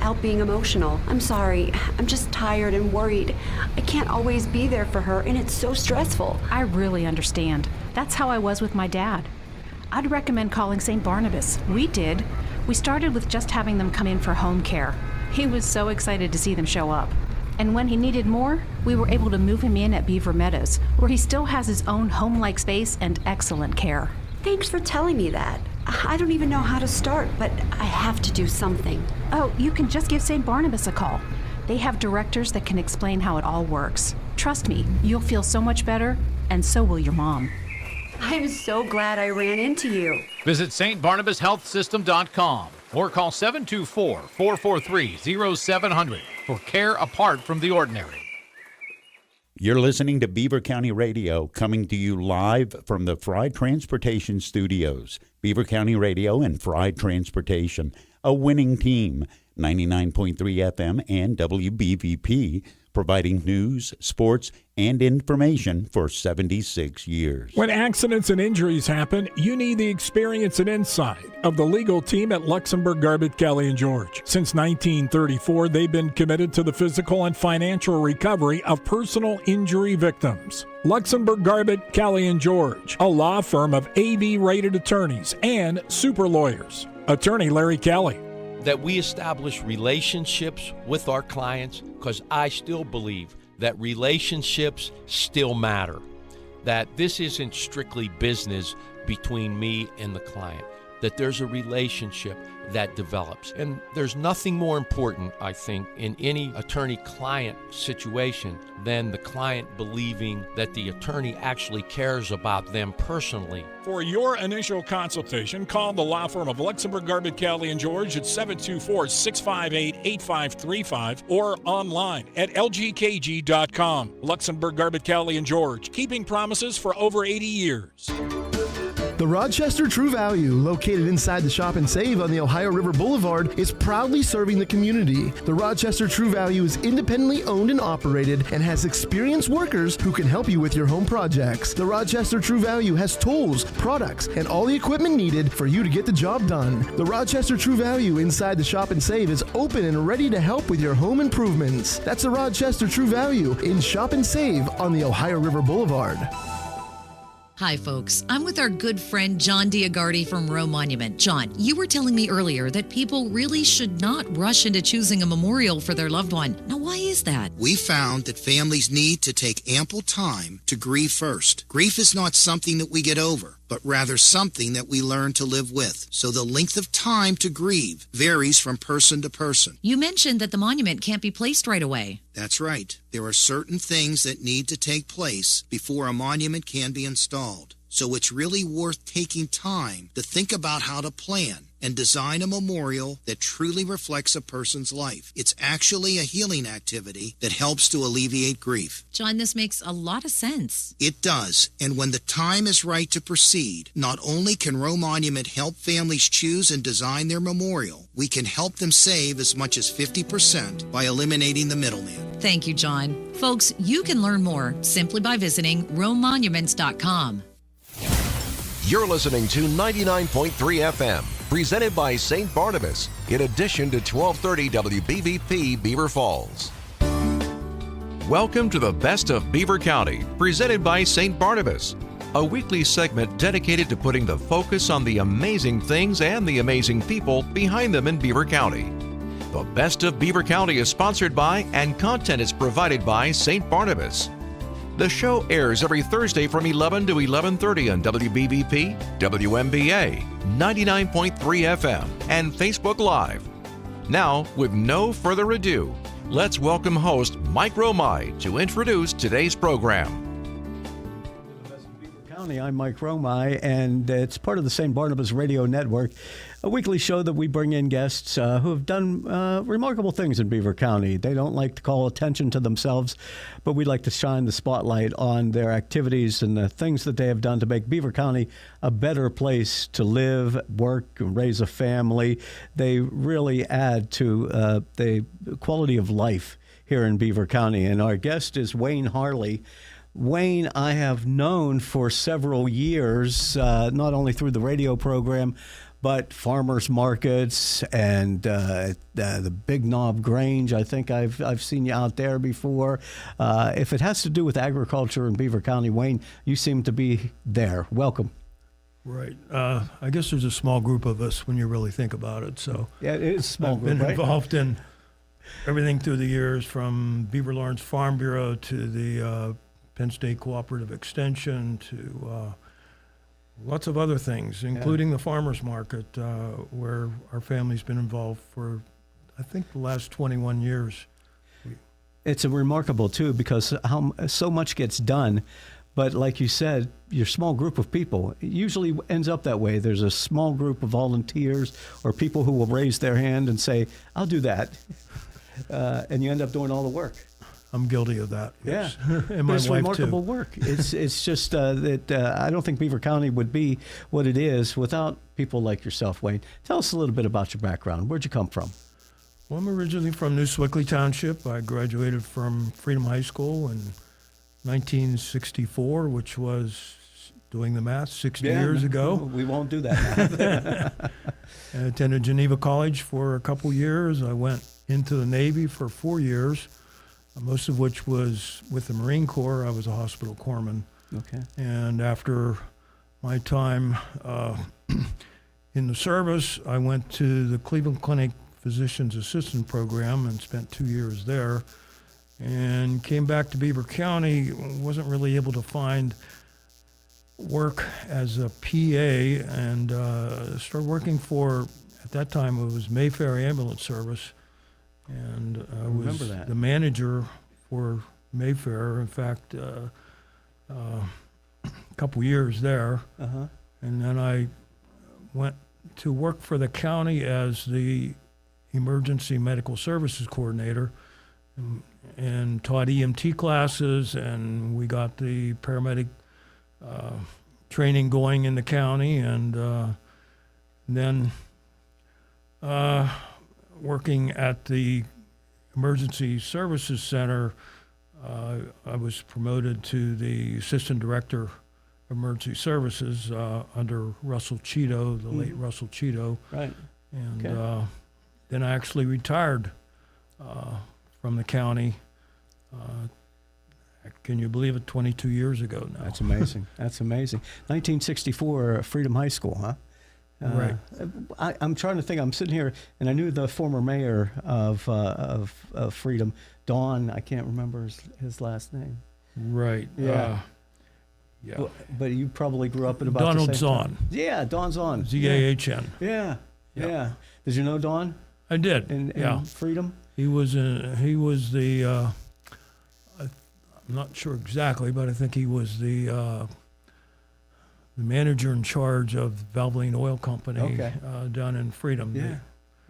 without being emotional. I'm sorry. I'm just tired and worried. I can't always be there for her, and it's so stressful. I really understand. That's how I was with my dad. I'd recommend calling St. Barnabas. We did. We started with just having them come in for home care. He was so excited to see them show up. And when he needed more, we were able to move him in at Beaver Meadows, where he still has his own home-like space and excellent care. Thanks for telling me that. I don't even know how to start, but I have to do something. Oh, you can just give St. Barnabas a call. They have directors that can explain how it all works. Trust me, you'll feel so much better, and so will your mom. I'm so glad I ran into you. Visit stbarnabashealthsystem.com or call 724-443-0700 for care apart from the ordinary. You're listening to Beaver County Radio, coming to you live from the Fry Transportation Studios. Beaver County Radio and Fry Transportation, a winning team. 99.3 FM and WBVP, providing news, sports, and information for 76 years. When accidents and injuries happen, you need the experience and insight of the legal team at Luxembourg, Garbett, Kelly & George. Since 1934, they've been committed to the physical and financial recovery of personal injury victims. Luxembourg, Garbett, Kelly & George, a law firm of AV-rated attorneys and super lawyers. Attorney Larry Kelly. That we establish relationships with our clients, because I still believe that relationships still matter, that this isn't strictly business between me and the client, that there's a relationship that develops. And there's nothing more important, I think, in any attorney-client situation than the client believing that the attorney actually cares about them personally. For your initial consultation, call the law firm of Luxembourg, Garbett, Kelly & George at 724-658-8535 or online at lgkg.com. Luxembourg, Garbett, Kelly & George, keeping promises for over 80 years. The Rochester True Value, located inside the Shop and Save on the Ohio River Boulevard, is proudly serving the community. The Rochester True Value is independently owned and operated and has experienced workers who can help you with your home projects. The Rochester True Value has tools, products, and all the equipment needed for you to get the job done. The Rochester True Value inside the Shop and Save is open and ready to help with your home improvements. That's the Rochester True Value in Shop and Save on the Ohio River Boulevard. Hi, folks. I'm with our good friend John Diagardi from Roe Monument. John, you were telling me earlier that people really should not rush into choosing a memorial for their loved one. Now, why is that? We found that families need to take ample time to grieve first. Grief is not something that we get over, but rather something that we learn to live with. So the length of time to grieve varies from person to person. You mentioned that the monument can't be placed right away. That's right. There are certain things that need to take place before a monument can be installed. So it's really worth taking time to think about how to plan and design a memorial that truly reflects a person's life. It's actually a healing activity that helps to alleviate grief. John, this makes a lot of sense. It does, and when the time is right to proceed, not only can Roe Monument help families choose and design their memorial, we can help them save as much as 50% by eliminating the middleman. Thank you, John. Folks, you can learn more simply by visiting RoeMonuments.com. You're listening to 99.3 FM, presented by St. Barnabas, in addition to 1230 WBVP Beaver Falls. Welcome to the Best of Beaver County, presented by St. Barnabas, a weekly segment dedicated to putting the focus on the amazing things and the amazing people behind them in Beaver County. The Best of Beaver County is sponsored by and content is provided by St. Barnabas. The show airs every Thursday from 11 to 11:30 on WBVP, WMBA, 99.3 FM, and Facebook Live. Now, with no further ado, let's welcome host Mike Romai to introduce today's program. I'm Mike Romai, and it's part of the St. Barnabas Radio Network, a weekly show that we bring in guests who have done remarkable things in Beaver County. They don't like to call attention to themselves, but we like to shine the spotlight on their activities and the things that they have done to make Beaver County a better place to live, work, and raise a family. They really add to the quality of life here in Beaver County, and our guest is Wayne Harley. Wayne, I have known for several years, not only through the radio program, but farmers markets and the Big Knob Grange, I think I've seen you out there before. If it has to do with agriculture in Beaver County, Wayne, you seem to be there. Welcome. Right. I guess there's a small group of us when you really think about it. So yeah, it is a small I've group, been right? involved in everything through the years, from Beaver Lawrence Farm Bureau to the Penn State Cooperative Extension to lots of other things, including the farmers market, where our family's been involved for, I think, the last 21 years. It's remarkable, too, because so much gets done. But like you said, your small group of people, it usually ends up that way. There's a small group of volunteers or people who will raise their hand and say, I'll do that. And you end up doing all the work. I'm guilty of that. Yes. Yeah, and my it's wife remarkable too. work. It's just that I don't think Beaver County would be what it is without people like yourself, Wayne. Tell us a little bit about your background. Where'd you come from? Well, I'm originally from New Swickley Township. I graduated from Freedom High School in 1964, which was, doing the math, 60 years ago. We won't do that. I attended Geneva College for a couple years. I went into the Navy for 4 years, most of which was with the Marine Corps. I was a hospital corpsman. Okay. And after my time in the service, I went to the Cleveland Clinic Physician's Assistant Program and spent 2 years there, and came back to Beaver County. Wasn't really able to find work as a PA, and started working for, at that time it was Mayfair Ambulance Service, and I was the manager for Mayfair. In fact, a couple years there, and then I went to work for the county as the emergency medical services coordinator, and taught EMT classes, and we got the paramedic training going in the county, and then working at the Emergency Services Center, I was promoted to the Assistant Director of Emergency Services under Russell Cheeto, the late Russell Cheeto. Right. And then I actually retired from the county. Can you believe it? 22 years ago now. That's amazing. That's amazing. 1964, Freedom High School, huh? Right. I'm trying to think. I'm sitting here, and I knew the former mayor of Freedom, Don. I can't remember his last name. Right. Yeah. Yeah. But you probably grew up at about Donald the same Zahn. time. Yeah, Don Zahn. Z-A-H-N. Yeah. Did you know Don? I did. In Freedom? He was the. I'm not sure exactly, but I think he was the manager in charge of Valvoline Oil Company down in Freedom. Yeah.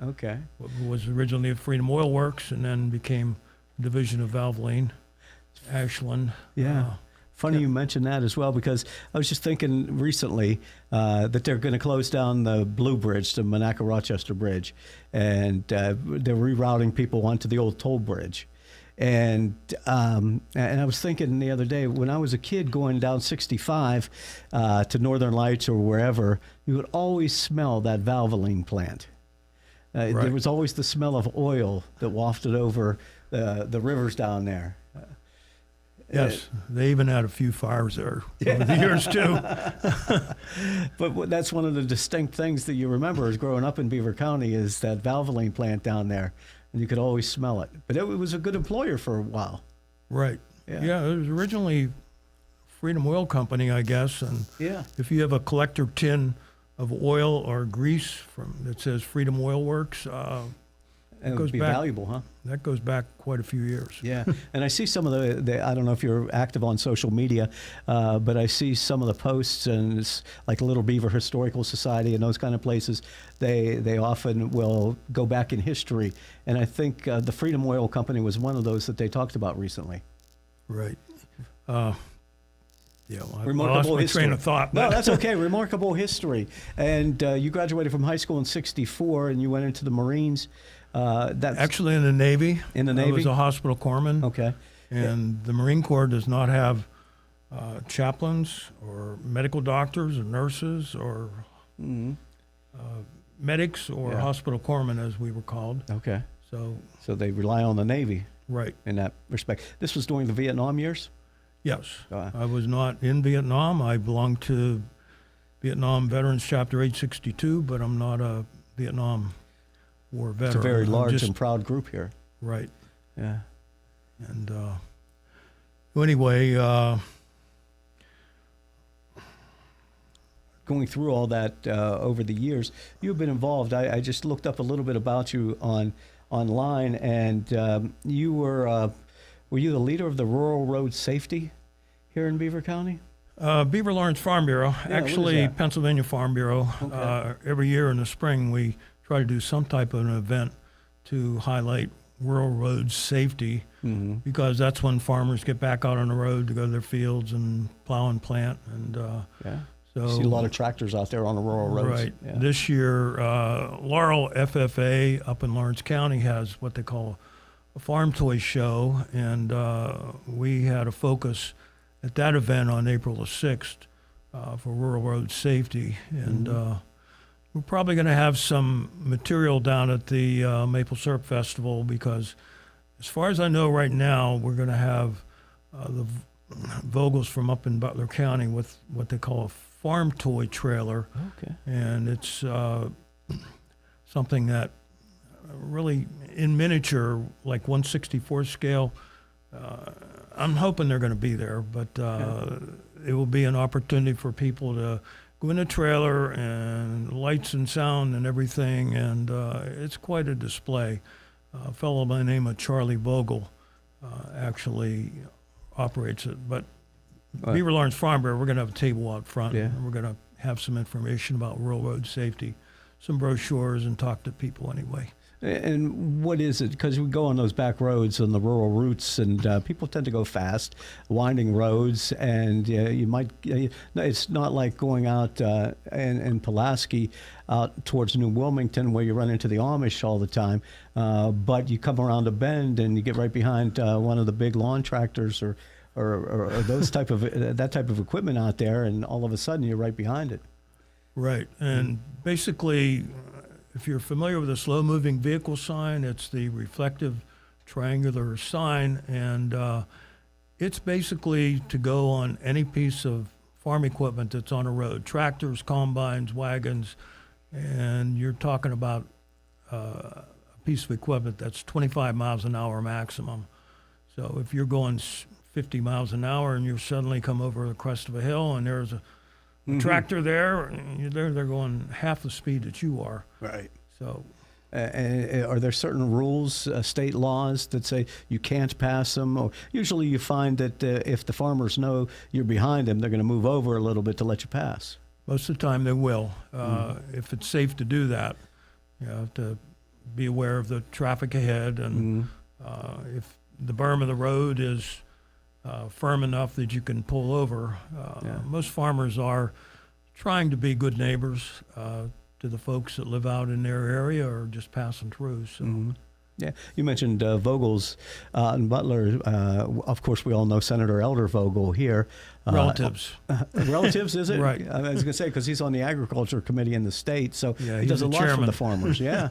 Okay. Was originally at Freedom Oil Works and then became a division of Valvoline, Ashland. Yeah. Funny you mentioned that as well, because I was just thinking recently that they're going to close down the Blue Bridge, the Monaco-Rochester Bridge, and they're rerouting people onto the old toll bridge. And I was thinking the other day, when I was a kid going down 65 to Northern Lights or wherever, you would always smell that Valvoline plant. Right. There was always the smell of oil that wafted over the rivers down there. Yes, they even had a few fires there over the years too. But that's one of the distinct things that you remember as growing up in Beaver County is that Valvoline plant down there, and you could always smell it. But it was a good employer for a while. Right. Yeah, it was originally Freedom Oil Company, I guess, and if you have a collector tin of oil or grease that says Freedom Oil Works, it would be valuable, huh? That goes back quite a few years. Yeah, and I see some of the I don't know if you're active on social media, but I see some of the posts, and it's like Little Beaver Historical Society and those kind of places. They often will go back in history, and I think the Freedom Oil Company was one of those that they talked about recently. Right. Yeah, well, remarkable I lost history. my train of thought. No, that's okay. Remarkable history. And you graduated from high school in '64, and you went into the Marines. That's actually in the Navy. In the Navy? I was a hospital corpsman. Okay. And the Marine Corps does not have chaplains or medical doctors or nurses or medics or hospital corpsmen, as we were called. Okay. So they rely on the Navy. Right. In that respect. This was during the Vietnam years? Yes. I was not in Vietnam. I belong to Vietnam Veterans Chapter 862, but I'm not a Vietnam War veteran. It's a very large and proud group here. Right. Yeah. And anyway, going through all that over the years, you've been involved. I just looked up a little bit about you online, and you were you the leader of the Rural Road Safety here in Beaver County? Beaver Lawrence Farm Bureau, actually Pennsylvania Farm Bureau. Okay. Every year in the spring, we try to do some type of an event to highlight rural road safety, because that's when farmers get back out on the road to go to their fields and plow and plant. And so you see a lot of tractors out there on the rural roads. Right. Yeah. This year, Laurel FFA up in Lawrence County has what they call a farm toy show, and we had a focus at that event on April the 6th for rural road safety. And we're probably going to have some material down at the Maple Syrup Festival, because as far as I know right now, we're going to have the Vogels from up in Butler County with what they call a farm toy trailer. Okay. And it's something that really in miniature, like 1/64 scale. I'm hoping they're going to be there, but it will be an opportunity for people to go in a trailer and lights and sound and everything, and it's quite a display. A fellow by the name of Charlie Vogel actually operates it, but Beaver Lawrence Farm Bureau, we're going to have a table out front, and we're going to have some information about rural road safety, some brochures, and talk to people anyway. And what is it? Because we go on those back roads on the rural routes, and people tend to go fast, winding roads, and you might. It's not like going out in Pulaski out towards New Wilmington where you run into the Amish all the time, but you come around a bend and you get right behind one of the big lawn tractors or those type of that type of equipment out there, and all of a sudden you're right behind it. Right, and basically, if you're familiar with a slow-moving vehicle sign, it's the reflective triangular sign, and it's basically to go on any piece of farm equipment that's on a road, tractors, combines, wagons, and you're talking about a piece of equipment that's 25 miles an hour maximum. So if you're going 50 miles an hour and you suddenly come over the crest of a hill and there's a tractor there, they're going half the speed that you are. Right. So, are there certain rules, state laws that say you can't pass them? Or usually you find that if the farmers know you're behind them, they're going to move over a little bit to let you pass. Most of the time they will. If it's safe to do that, you have to be aware of the traffic ahead, and if the berm of the road is firm enough that you can pull over. Most farmers are trying to be good neighbors to the folks that live out in their area or just passing through. So. Yeah, you mentioned Vogels in Butler. Of course, we all know Senator Elder Vogel here. Relatives. Relatives, is it? Right. I was going to say, because he's on the Agriculture Committee in the state, so he does a lot chairman for the farmers. Yeah.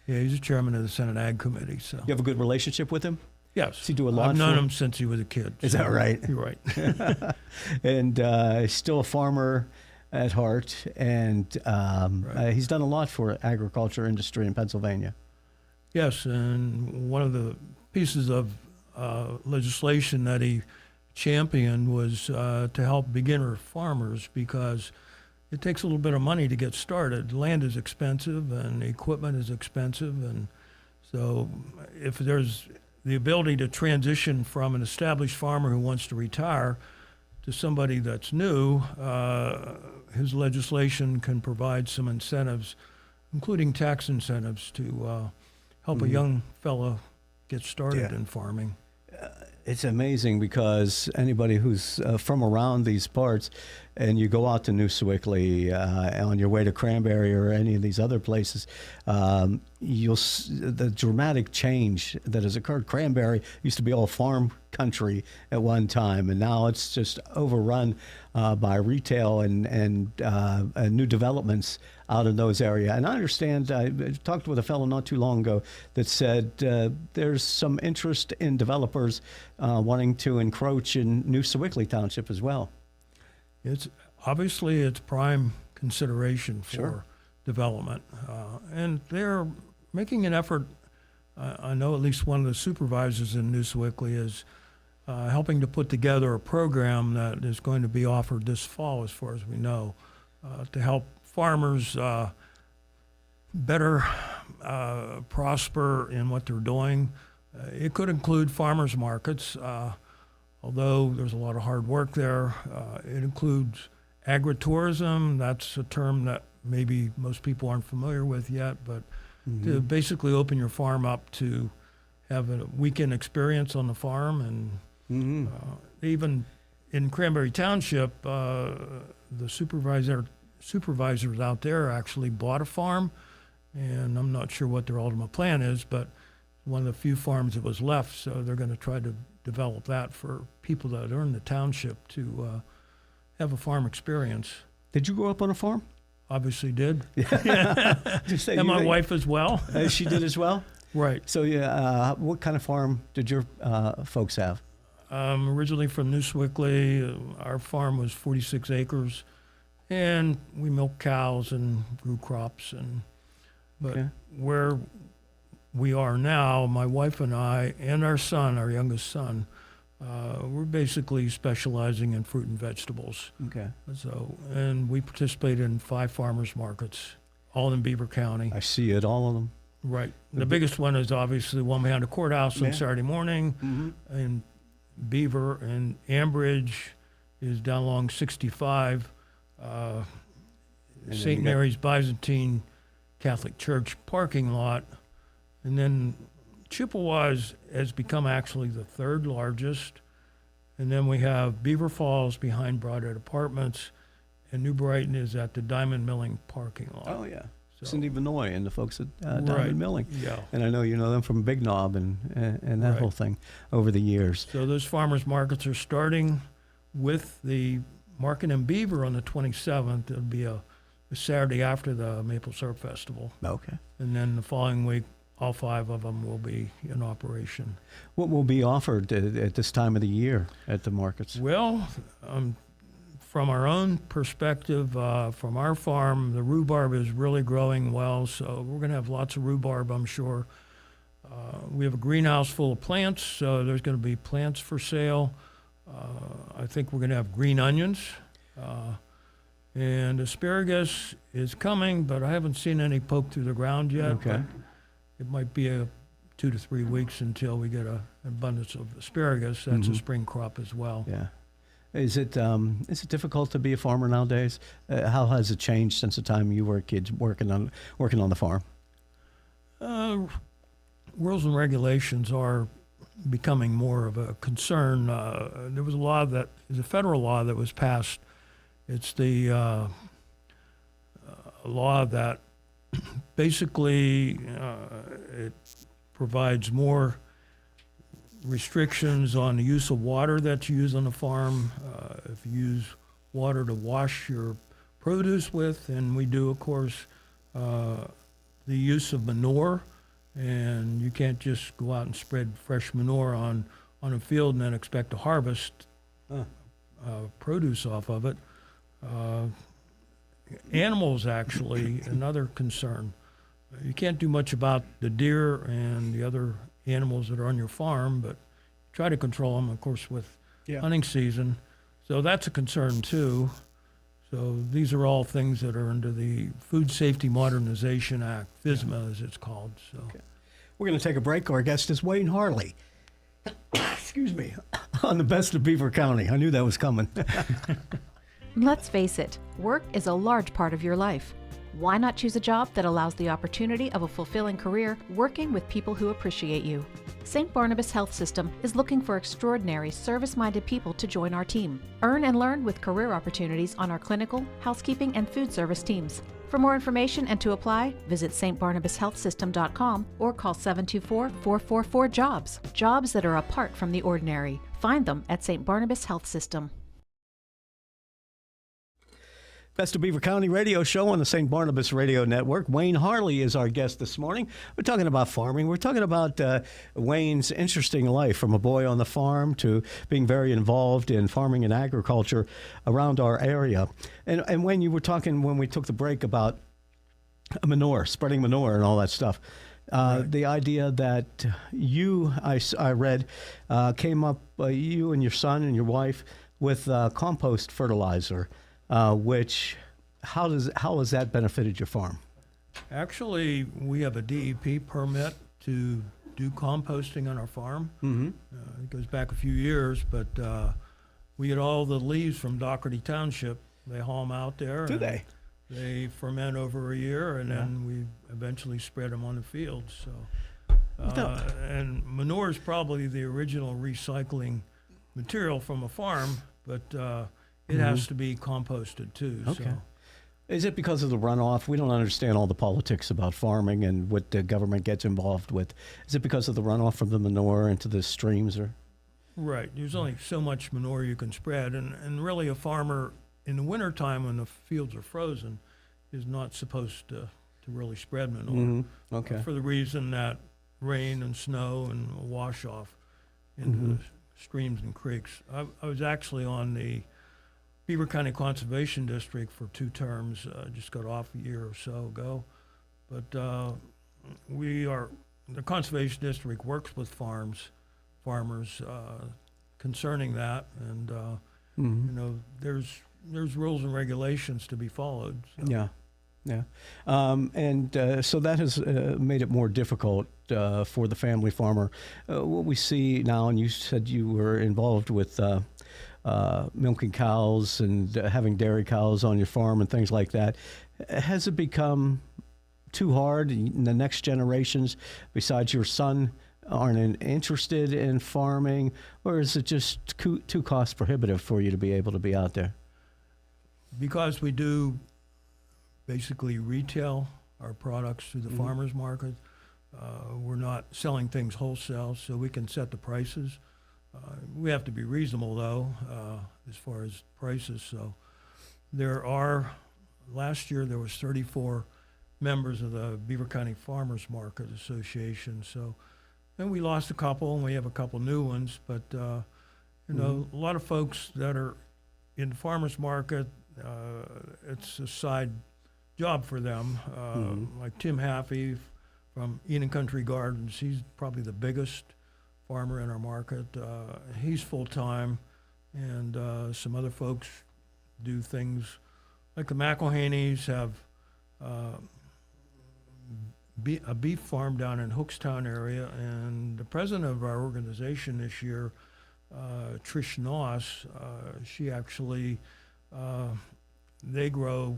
Yeah, he's the chairman of the Senate Ag Committee. So you have a good relationship with him? Yes. Does he do a lot? I've known him since he was a kid. Is that right? You're right. And he's still a farmer at heart, and he's done a lot for agriculture industry in Pennsylvania. Yes, and one of the pieces of legislation that he championed was to help beginner farmers, because it takes a little bit of money to get started. Land is expensive and equipment is expensive, and so if there's the ability to transition from an established farmer who wants to retire to somebody that's new, his legislation can provide some incentives, including tax incentives, to help a young fellow get started in farming. It's amazing, because anybody who's from around these parts, and you go out to New Sewickley on your way to Cranberry or any of these other places, you'll the dramatic change that has occurred. Cranberry used to be all farm country at one time, and now it's just overrun by retail and new developments out in those areas. And I understand, I talked with a fellow not too long ago that said there's some interest in developers wanting to encroach in New Sewickley Township as well. It's prime consideration for development, and they're making an effort. I know at least one of the supervisors in New Sewickley is helping to put together a program that is going to be offered this fall, as far as we know, to help farmers better prosper in what they're doing. It could include farmers markets, although there's a lot of hard work there. It includes agritourism. That's a term that maybe most people aren't familiar with yet, but to basically open your farm up to have a weekend experience on the farm. And even in Cranberry Township, the supervisors out there actually bought a farm, and I'm not sure what their ultimate plan is, but one of the few farms that was left, so they're going to try to develop that for people that are in the township to have a farm experience. Did you grow up on a farm? Obviously did. And my wife as well. She did as well? Right. So what kind of farm did your folks have? Originally from New Sewickley. Our farm was 46 acres, and we milked cows and grew crops. But where we are now, my wife and I and our son, our youngest son, we're basically specializing in fruit and vegetables. Okay. So, and we participate in 5 farmers markets, all in Beaver County. I see it, all of them. Right. The biggest one is obviously the one behind the courthouse on Saturday morning, and Beaver, and Ambridge is down along 65. St. Mary's Byzantine Catholic Church parking lot, and then Chippewas has become actually the 3rd largest, and then we have Beaver Falls behind Broadhead Apartments, and New Brighton is at the Diamond Milling parking lot. Oh, yeah. So, Cindy Vinoy and the folks at Diamond Milling. Yeah. And I know you know them from Big Knob and that whole thing over the years. So those farmers markets are starting with the Market in Beaver on the 27th. It'll be a Saturday after the Maple Syrup Festival. Okay. And then the following week, all 5 of them will be in operation. What will be offered at this time of the year at the markets? Well, from our own perspective, from our farm, the rhubarb is really growing well, so we're going to have lots of rhubarb, I'm sure. We have a greenhouse full of plants, so there's going to be plants for sale. I think we're going to have green onions. And asparagus is coming, but I haven't seen any poke through the ground yet. Okay. It might be 2 to 3 weeks until we get an abundance of asparagus. That's a spring crop as well. Yeah. Is it difficult to be a farmer nowadays? How has it changed since the time you were kids working on the farm? Rules and regulations are becoming more of a concern. There was a federal law that was passed. It's the law that basically it provides more restrictions on the use of water that you use on the farm. If you use water to wash your produce with, and we do, of course, the use of manure, and you can't just go out and spread fresh manure on a field and then expect to harvest produce off of it. Animals, actually, another concern. You can't do much about the deer and the other animals that are on your farm, but try to control them, of course, with hunting season. So that's a concern, too. So these are all things that are under the Food Safety Modernization Act, FSMA as it's called. So We're going to take a break. Our guest is Wayne Harley. Excuse me. On the Best of Beaver County. I knew that was coming. Let's face it, work is a large part of your life. Why not choose a job that allows the opportunity of a fulfilling career working with people who appreciate you? St. Barnabas Health System is looking for extraordinary, service-minded people to join our team. Earn and learn with career opportunities on our clinical, housekeeping, and food service teams. For more information and to apply, visit stbarnabashealthsystem.com or call 724-444-JOBS. Jobs that are apart from the ordinary. Find them at St. Barnabas Health System. Best of Beaver County Radio Show on the St. Barnabas Radio Network. Wayne Harley is our guest this morning. We're talking about farming. We're talking about Wayne's interesting life from a boy on the farm to being very involved in farming and agriculture around our area. And Wayne, you were talking when we took the break about manure, spreading manure and all that stuff. Right. The idea that I read, came up, you and your son and your wife, with compost fertilizer. How has that benefited your farm? Actually, we have a DEP permit to do composting on our farm. Mm-hmm. It goes back a few years, but we get all the leaves from Doherty Township. They haul them out there. Do they? They ferment over a year, and then we eventually spread them on the fields. So, and manure is probably the original recycling material from a farm, but it has to be composted too. Okay. So. Is it because of the runoff? We don't understand all the politics about farming and what the government gets involved with. Is it because of the runoff from the manure into the streams? Or? Right. There's only so much manure you can spread. And really a farmer in the wintertime when the fields are frozen is not supposed to really spread manure. Mm-hmm. Okay. For the reason that rain and snow and wash off into the streams and creeks. I was actually on the Beaver County Conservation District for 2 terms, just got off a year or so ago. But the Conservation District works with farmers concerning that, and there's rules and regulations to be followed. So. Yeah. So that has made it more difficult for the family farmer. What we see now, and you said you were involved with milking cows and having dairy cows on your farm and things like that. Has it become too hard? The next generations, besides your son, aren't interested in farming, or is it just too cost prohibitive for you to be able to be out there? Because we do basically retail our products through the farmers market. We're not selling things wholesale, so we can set the prices. We have to be reasonable, though, as far as prices. So last year there was 34 members of the Beaver County Farmers Market Association. So, and we lost a couple, and we have a couple new ones. But, a lot of folks that are in the farmers market, it's a side job for them. Like Tim Haffey from Eden Country Gardens, he's probably the biggest farmer in our market. He's full-time, and some other folks do things like the McElhaney's have a beef farm down in Hookstown area, and the president of our organization this year, Trish Noss, she actually, they grow,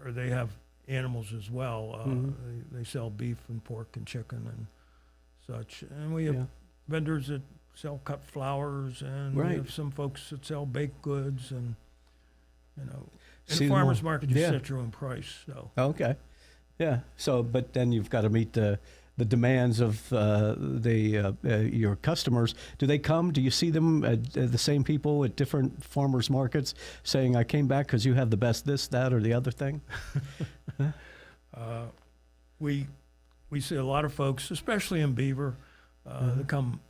or they have animals as well. They sell beef and pork and chicken and such. And we have vendors that sell cut flowers, and we have some folks that sell baked goods, and in the farmers market you set your own price. So okay, yeah. So, but then you've got to meet the demands of your customers. Do they come? Do you see them, the same people at different farmers markets, saying, "I came back because you have the best this, that, or the other thing"? We see a lot of folks, especially in Beaver, that come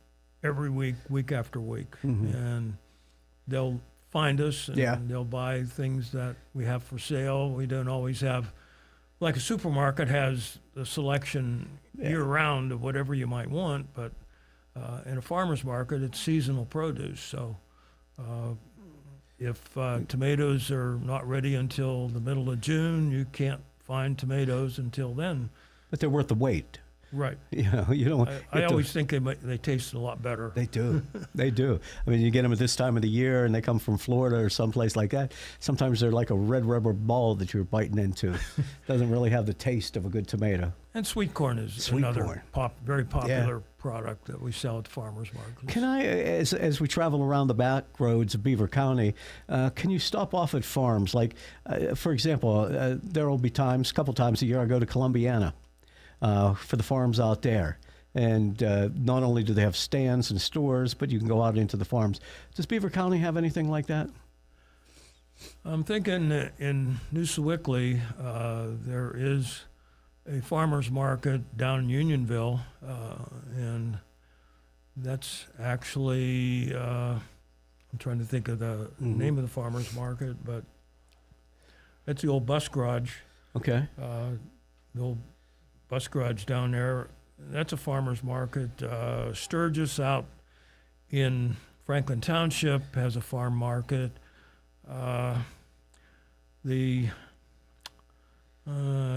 every week after week, and they'll find us and they'll buy things that we have for sale. We don't always have, like a supermarket has a selection year-round of whatever you might want, but in a farmer's market, it's seasonal produce. So if tomatoes are not ready until the middle of June, you can't find tomatoes until then. But they're worth the wait. Right. You don't. I always think they taste a lot better. They do. They do. I mean, you get them at this time of the year, and they come from Florida or someplace like that. Sometimes they're like a red rubber ball that you're biting into. Doesn't really have the taste of a good tomato. And sweet corn is another very popular product that we sell at farmers markets. Can I, as we travel around the back roads of Beaver County, can you stop off at farms? Like, for example, there will be a couple times a year I go to Columbiana. For the farms out there. And not only do they have stands and stores, but you can go out into the farms. Does Beaver County have anything like that? I'm thinking that in New Sewickley, there is a farmer's market down in Unionville, and that's actually, I'm trying to think of the name of the farmer's market, but that's the old bus garage. Okay. The old bus garage down there. That's a farmer's market. Sturgis out in Franklin Township has a farm market.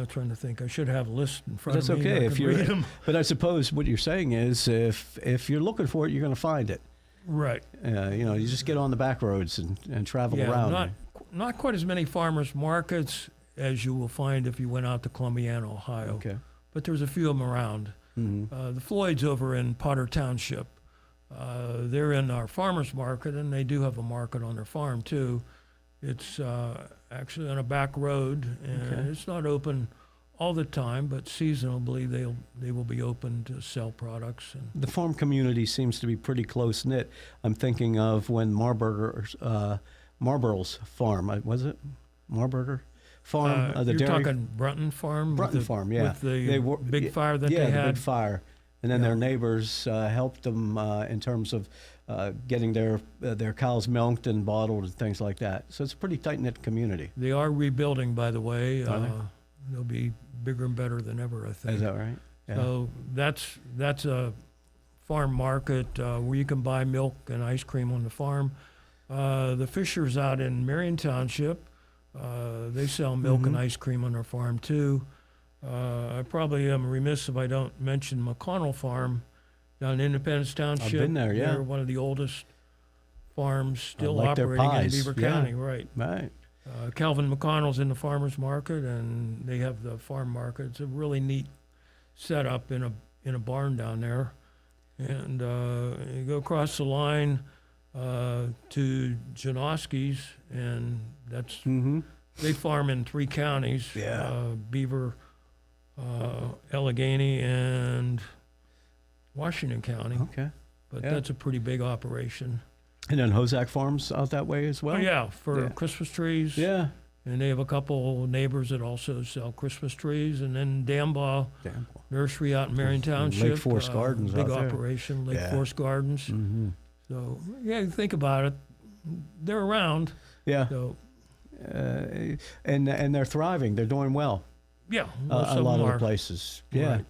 Trying to think. I should have a list in front That's of me. okay I if can you're. read 'em. But I suppose what you're saying is, if you're looking for it, you're going to find it. Right. You just get on the back roads and travel Yeah, around. not quite as many farmers markets as you will find if you went out to Columbiana, Ohio. Okay. But there's a few of them around. Mm-hmm. The Floyds over in Potter Township, they're in our farmers market, and they do have a market on their farm too. It's actually on a back road, and it's not open all the time, but seasonally they will be open to sell products. And The farm community seems to be pretty close knit. I'm thinking of when Marburger's farm, was it Marburger Farm? The you're dairy talking Brunton Farm? Brunton with the, Farm, yeah. With the big fire that they the had? big fire. And then their neighbors helped them in terms of getting their cows milked and bottled and things like that. So it's a pretty tight-knit community. They are rebuilding, by the way. Are they? They'll be bigger and better than ever, I think. Is that right? Yeah. So that's a farm market where you can buy milk and ice cream on the farm. The Fishers out in Marion Township, they sell milk and ice cream on their farm too. I probably am remiss if I don't mention McConnell Farm down in Independence Township. I've been there, yeah. They're one of the oldest farms still like their operating in pies, Beaver yeah. County, right. Right. Calvin McConnell's in the farmer's market, and they have the farm market. It's a really neat setup in a barn down there. And you go across the line to Janoski's, and that's they farm in 3 counties: Beaver, Allegheny, and Washington County. Okay. But that's a pretty big operation. And then Hozak Farms out that way as well? Oh, yeah, for Christmas trees. Yeah. And they have a couple neighbors that also sell Christmas trees. And then Dambaugh Nursery out in Marion Township. Lake Forest Gardens big out there. operation, Lake Forest Gardens. So, yeah, think about it. They're around. Yeah. So, and they're thriving. They're doing well. yeah. A lot of the places. Yeah.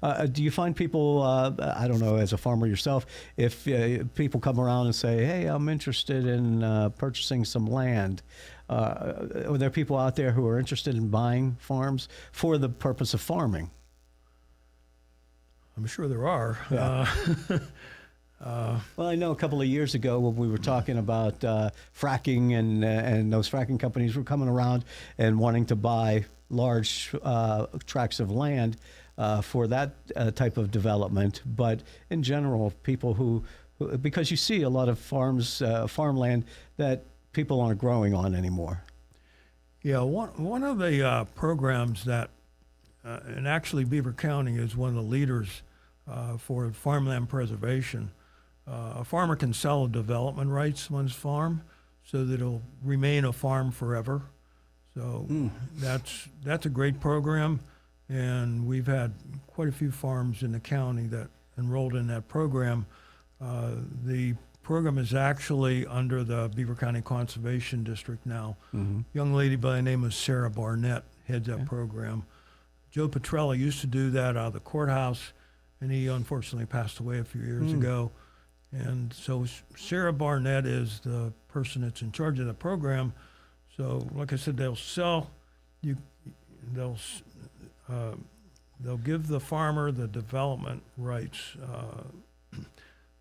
Right. Do you find people, I don't know, as a farmer yourself, if people come around and say, hey, I'm interested in purchasing some land, are there people out there who are interested in buying farms for the purpose of farming? I'm sure there are. Yeah. Well, I know a couple of years ago when we were talking about fracking and those fracking companies were coming around and wanting to buy large tracts of land for that type of development. But in general, people who because you see a lot of farmland that people aren't growing on anymore. Yeah, one of the programs that, and actually Beaver County is one of the leaders for farmland preservation. A farmer can sell development rights on his farm so that it'll remain a farm forever. So that's a great program, and we've had quite a few farms in the county that enrolled in that program. The program is actually under the Beaver County Conservation District now. Young lady by the name of Sarah Barnett heads that program. Joe Petrella used to do that out of the courthouse, and he unfortunately passed away a few years ago. And so Sarah Barnett is the person that's in charge of the program. So, like I said, they'll give the farmer the development rights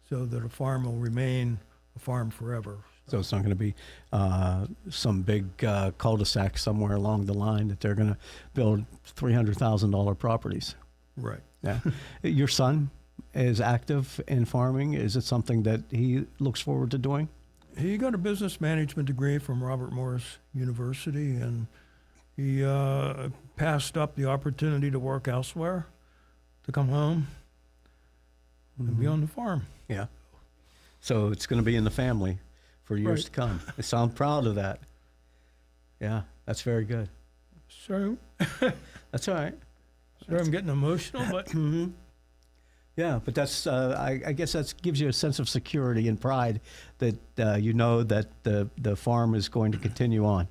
so that a farm will remain a farm forever. So it's not going to be some big cul-de-sac somewhere along the line that they're going to build $300,000 properties. Right. Yeah. Your son is active in farming. Is it something that he looks forward to doing? He got a business management degree from Robert Morris University, and he passed up the opportunity to work elsewhere, to come home and be on the farm. Yeah. So it's going to be in the family for years to come. I sound proud of that. Yeah, that's very good. Sorry, That's all right. sorry, I'm getting emotional, but Yeah, but that's I guess that gives you a sense of security and pride that you know that the farm is going to continue on.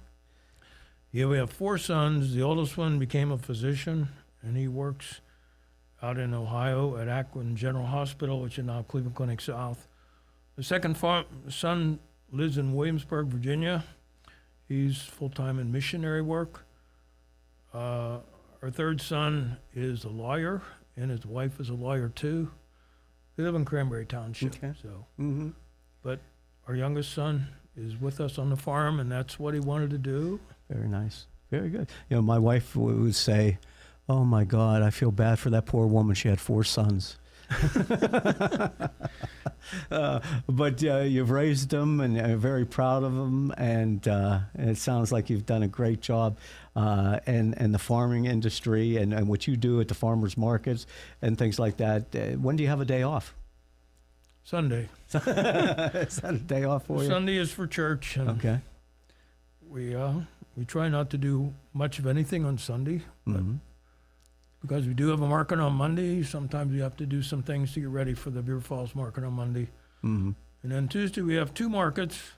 yeah, we have 4 sons. The oldest one became a physician, and he works out in Ohio at Akron General Hospital, which is now Cleveland Clinic South. The second son lives in Williamsburg, Virginia. He's full-time in missionary work. Our third son is a lawyer, and his wife is a lawyer too. They live in Cranberry Township. Okay. So, Mm-hmm. but our youngest son is with us on the farm, and that's what he wanted to do. Very nice. Very good. You know, my wife would say, "Oh my God, I feel bad for that poor woman. She had 4 sons." But you've raised them, and you're very proud of them, and it sounds like you've done a great job in the farming industry and what you do at the farmers markets and things like that. When do you have a day off? Sunday. Is that a day off for you? Sunday is for church. And Okay. we try not to do much of anything on Sunday, but Mm-hmm. because we do have a market on Monday, sometimes we have to do some things to get ready for the Beaver Falls market on Monday. Mm-hmm. And then Tuesday we have 2 markets.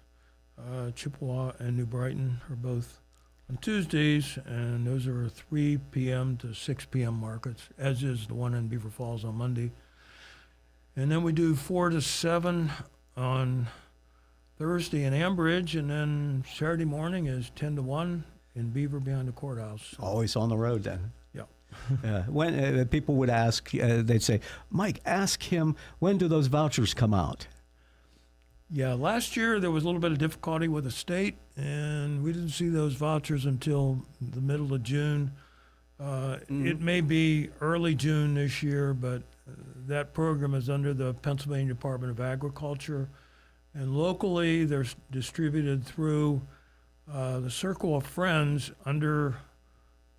Chippewa and New Brighton are both on Tuesdays, and those are 3 p.m. to 6 p.m. markets, as is the one in Beaver Falls on Monday. And then we do 4 to 7 on Thursday in Ambridge, and then Saturday morning is 10 to 1 in Beaver behind the courthouse. Always on the road then. Yeah. When people would ask, they'd say, "Mike, ask him, when do those vouchers come out?" Yeah, last year there was a little bit of difficulty with the state, and we didn't see those vouchers until the middle of June. It may be early June this year, but that program is under the Pennsylvania Department of Agriculture, and locally they're distributed through the Circle of Friends under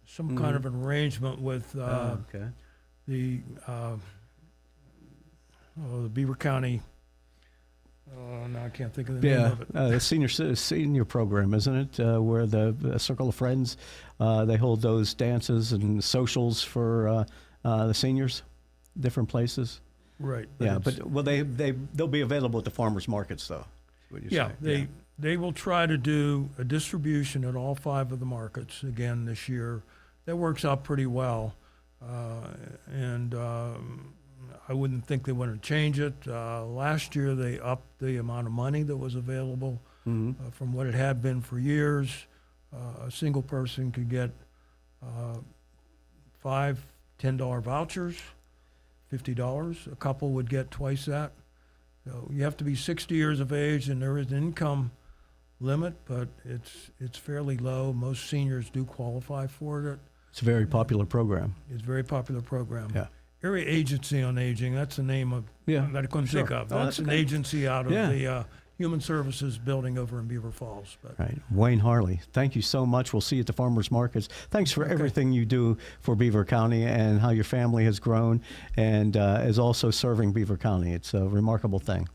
some kind of an arrangement with Okay. the Beaver County. Now I can't think of the name Yeah, of it. the senior program, isn't it? Where the Circle of Friends, they hold those dances and socials for the seniors, different places. Right. Yeah, it's- but well, they'll be available at the farmers markets, though. is what you're saying. They will try to do a distribution at all 5 of the markets again this year. That works out pretty well, and I wouldn't think they want to change it. Last year they upped the amount of money that was available from what it had been for years. A single person could get 5 $10 vouchers, $50. A couple would get twice that. So you have to be 60 years of age, and there is an income limit, but it's fairly low. Most seniors do qualify for it. It's a very popular program. It's a very popular program. Yeah. Area Agency on Aging, that's the name of that I couldn't think of. Oh, That's that's an okay. agency out of the Human Services building over in Beaver Falls. But Right. Wayne Harley, thank you so much. We'll see you at the farmers markets. Thanks for everything you do for Beaver County and how your family has grown and is also serving Beaver County. It's a remarkable thing.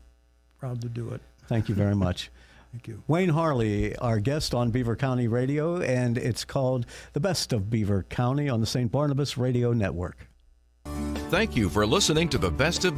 proud to do it. Thank you very much. Thank you. Wayne Harley, our guest on Beaver County Radio, and it's called The Best of Beaver County on the St. Barnabas Radio Network. Thank you for listening to The Best of